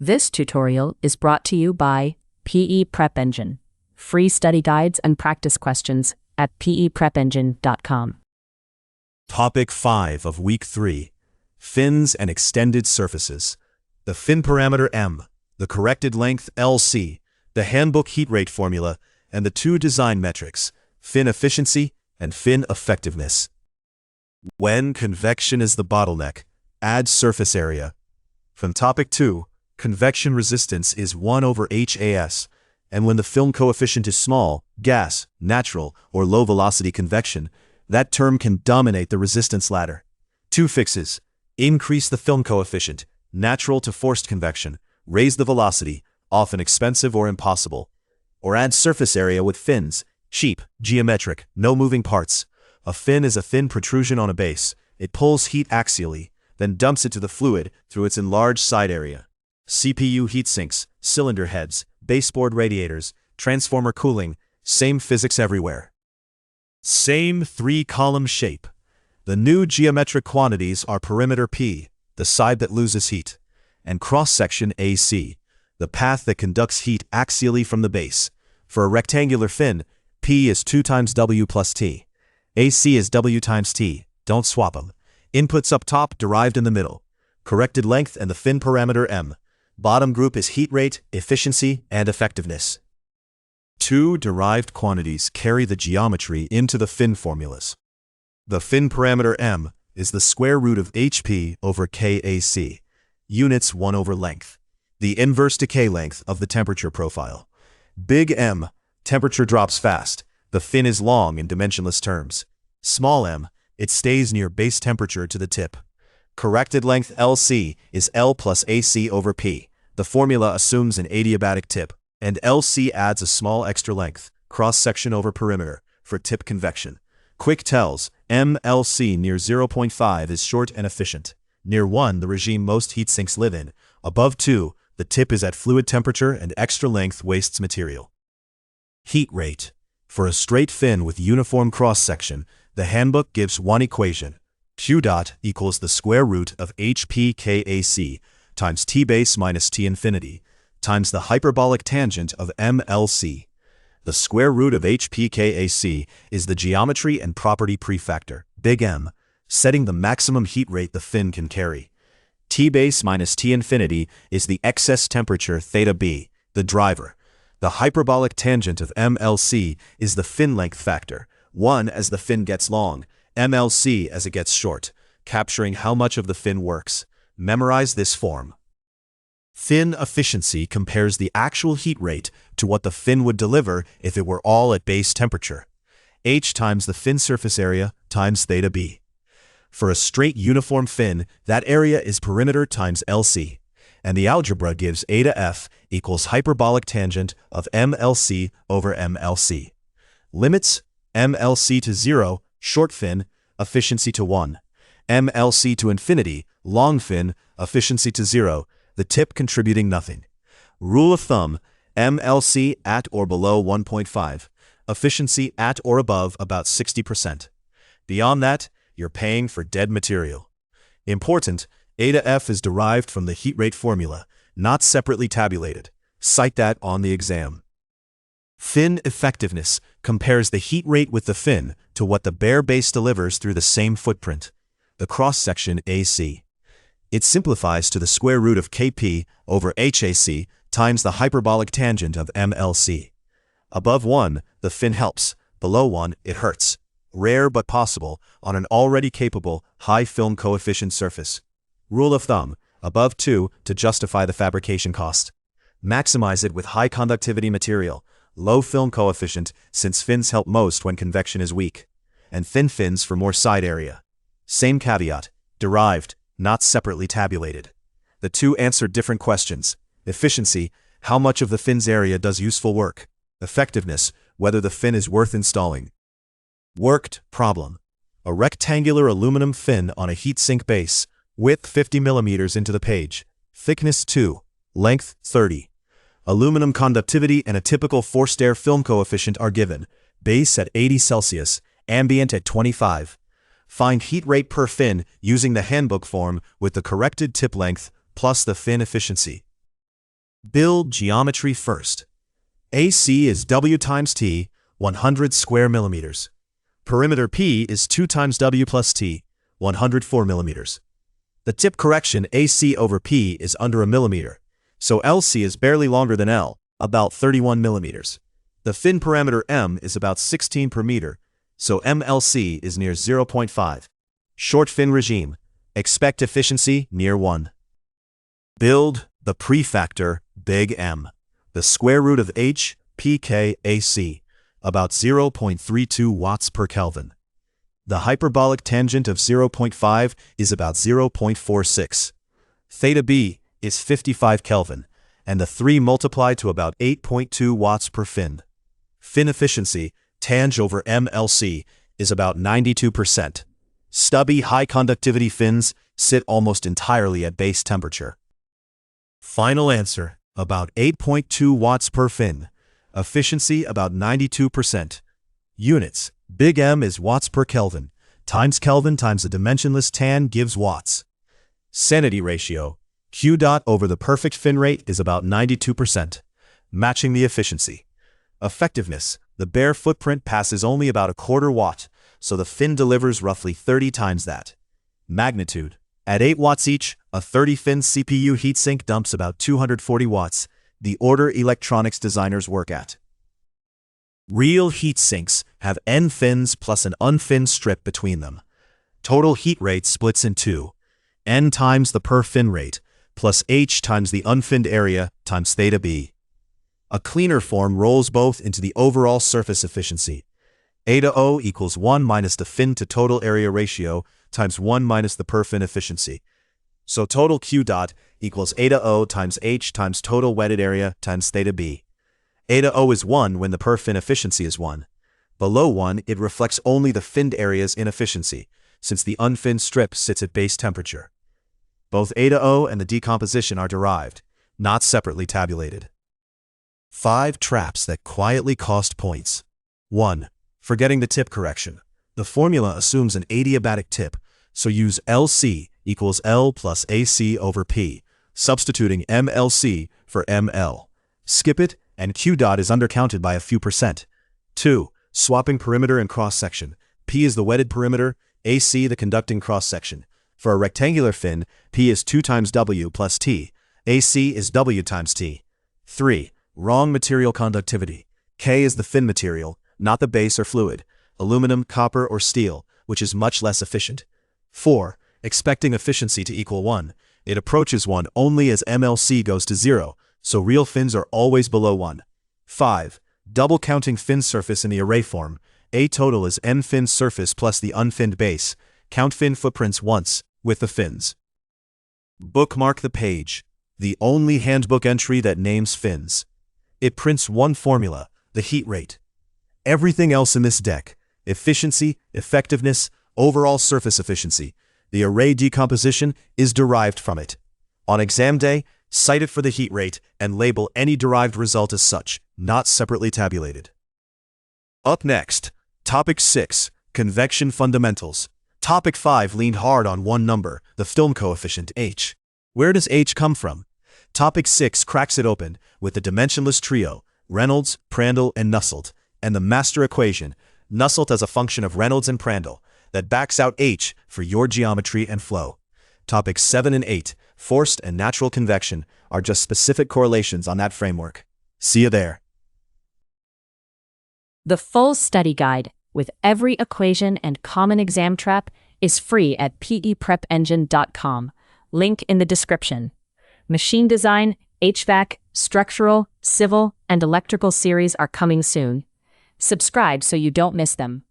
This tutorial is brought to you by PE Prep Engine. Free study guides and practice questions at peprepengine.com. Topic 5 of Week 3. Fins and Extended Surfaces. The fin parameter M, the corrected length LC, the handbook heat rate formula, and the two design metrics, fin efficiency and fin effectiveness. When convection is the bottleneck, add surface area. From Topic 2, convection resistance is 1 over HAS, and when the film coefficient is small, gas, natural, or low-velocity convection, that term can dominate the resistance ladder. 2 fixes. Increase the film coefficient, natural to forced convection, raise the velocity, often expensive or impossible. Or add surface area with fins, cheap, geometric, no moving parts. A fin is a thin protrusion on a base. It pulls heat axially, then dumps it to the fluid through its enlarged side area. CPU heat sinks, cylinder heads, baseboard radiators, transformer cooling, same physics everywhere. Same 3-column shape. The new geometric quantities are perimeter P, the side that loses heat, and cross-section AC, the path that conducts heat axially from the base. For a rectangular fin, P is 2 times W plus T. AC is W times T. Don't swap them. Inputs up top, derived in the middle. Corrected length and the fin parameter M. Bottom group is heat rate, efficiency, and effectiveness. 2 derived quantities carry the geometry into the fin formulas. The fin parameter M is the square root of HP over KAC, units 1 over length, the inverse decay length of the temperature profile. Big M, temperature drops fast. The fin is long in dimensionless terms. Small m, it stays near base temperature to the tip. Corrected length LC is L plus AC over P. The formula assumes an adiabatic tip, and LC adds a small extra length, cross-section over perimeter, for tip convection. Quick tells, MLC near 0.5 is short and efficient. Near 1, the regime most heat sinks live in. Above 2, the tip is at fluid temperature and extra length wastes material. Heat rate. For a straight fin with uniform cross-section, the handbook gives one equation. Q dot equals the square root of HPKAC times T base minus T infinity times the hyperbolic tangent of MLC. The square root of HPKAC is the geometry and property prefactor, big M, setting the maximum heat rate the fin can carry. T base minus T infinity is the excess temperature theta B, the driver. The hyperbolic tangent of MLC is the fin length factor, 1 as the fin gets long, MLC as it gets short, capturing how much of the fin works. Memorize this form. Fin efficiency compares the actual heat rate to what the fin would deliver if it were all at base temperature. H times the fin surface area times theta B. For a straight uniform fin, that area is perimeter times LC, and the algebra gives A to F equals hyperbolic tangent of MLC over MLC. Limits: MLC to 0, short fin, efficiency to 1. MLC to infinity, long fin, efficiency to 0, the tip contributing nothing. Rule of thumb: MLC at or below 1.5, efficiency at or above about 60%. Beyond that, you're paying for dead material. Important: A to F is derived from the heat rate formula, not separately tabulated. Cite that on the exam. Fin effectiveness compares the heat rate with the fin to what the bare base delivers through the same footprint, the cross-section AC. It simplifies to the square root of Kp over HAC times the hyperbolic tangent of MLC. Above 1, the fin helps. Below 1, it hurts. Rare but possible on an already capable, high film coefficient surface. Rule of thumb: above 2 to justify the fabrication cost. Maximize it with high conductivity material, low film coefficient since fins help most when convection is weak, and thin fins for more side area. Same caveat: derived, not separately tabulated. The two answer different questions. Efficiency: how much of the fin's area does useful work? Effectiveness: whether the fin is worth installing. Worked problem. A rectangular aluminum fin on a heatsink base, width 50 mm into the page, thickness 2, length 30. Aluminum conductivity and a typical forced air film coefficient are given, base at 80 Celsius, ambient at 25. Find heat rate per fin using the handbook form with the corrected tip length plus the fin efficiency. Build geometry first. AC is W times T, 100 square millimeters. Perimeter P is 2 times W plus T, 104 millimeters. The tip correction AC over P is under a millimeter, so LC is barely longer than L, about 31 millimeters. The fin parameter M is about 16 per meter, so MLC is near 0.5. Short fin regime. Expect efficiency near 1. Build the prefactor big M. The square root of H, PK, AC, about 0.32 watts per Kelvin. The hyperbolic tangent of 0.5 is about 0.46. Theta B is 55 Kelvin, and the 3 multiplied to about 8.2 watts per fin. Fin efficiency, tang over MLC, is about 92%. Stubby high conductivity fins sit almost entirely at base temperature. Final answer, about 8.2 watts per fin. Efficiency about 92%. Units, big M is watts per Kelvin, times Kelvin times the dimensionless tan gives watts. Sanity ratio, Q dot over the perfect fin rate is about 92%, matching the efficiency. Effectiveness, the bare footprint passes only about a quarter watt, so the fin delivers roughly 30 times that. Magnitude, at 8 watts each, a 30-fin CPU heatsink dumps about 240 watts, the order electronics designers work at. Real heat sinks have N fins plus an unfinned strip between them. Total heat rate splits in two, N times the per fin rate, plus H times the unfinned area times theta B. A cleaner form rolls both into the overall surface efficiency. A to O equals 1 minus the fin to total area ratio times 1 minus the per fin efficiency. So total Q dot equals A to O times H times total wetted area times theta B. A to O is 1 when the per fin efficiency is 1. Below 1, it reflects only the finned area's inefficiency, since the unfinned strip sits at base temperature. Both A to O and the decomposition are derived, not separately tabulated. 5 traps that quietly cost points. 1. Forgetting the tip correction. The formula assumes an adiabatic tip, so use LC equals L plus AC over P, substituting MLC for ML. Skip it, and Q dot is undercounted by a few percent. 2. Swapping perimeter and cross-section. P is the wetted perimeter, AC the conducting cross-section. For a rectangular fin, P is 2 times W plus T, AC is W times T. 3. Wrong material conductivity. K is the fin material, not the base or fluid, aluminum, copper, or steel, which is much less efficient. 4. Expecting efficiency to equal 1. It approaches 1 only as MLC goes to 0, so real fins are always below 1. 5. Double counting fin surface in the array form. A total is M fin surface plus the unfinned base. Count fin footprints once, with the fins. Bookmark the page. The only handbook entry that names fins. It prints one formula, the heat rate. Everything else in this deck, efficiency, effectiveness, overall surface efficiency, the array decomposition is derived from it. On exam day, cite it for the heat rate and label any derived result as such, not separately tabulated. Up next, Topic 6, Convection Fundamentals. Topic 5 leaned hard on one number, the film coefficient H. Where does H come from? Topic 6 cracks it open with the dimensionless trio, Reynolds, Prandtl, and Nusselt, and the master equation, Nusselt as a function of Reynolds and Prandtl, that backs out H for your geometry and flow. Topics 7 and 8, forced and natural convection, are just specific correlations on that framework. See you there. The full study guide, with every equation and common exam trap, is free at peprepengine.com. Link in the description. Machine design, HVAC, structural, civil, and electrical series are coming soon. Subscribe so you don't miss them.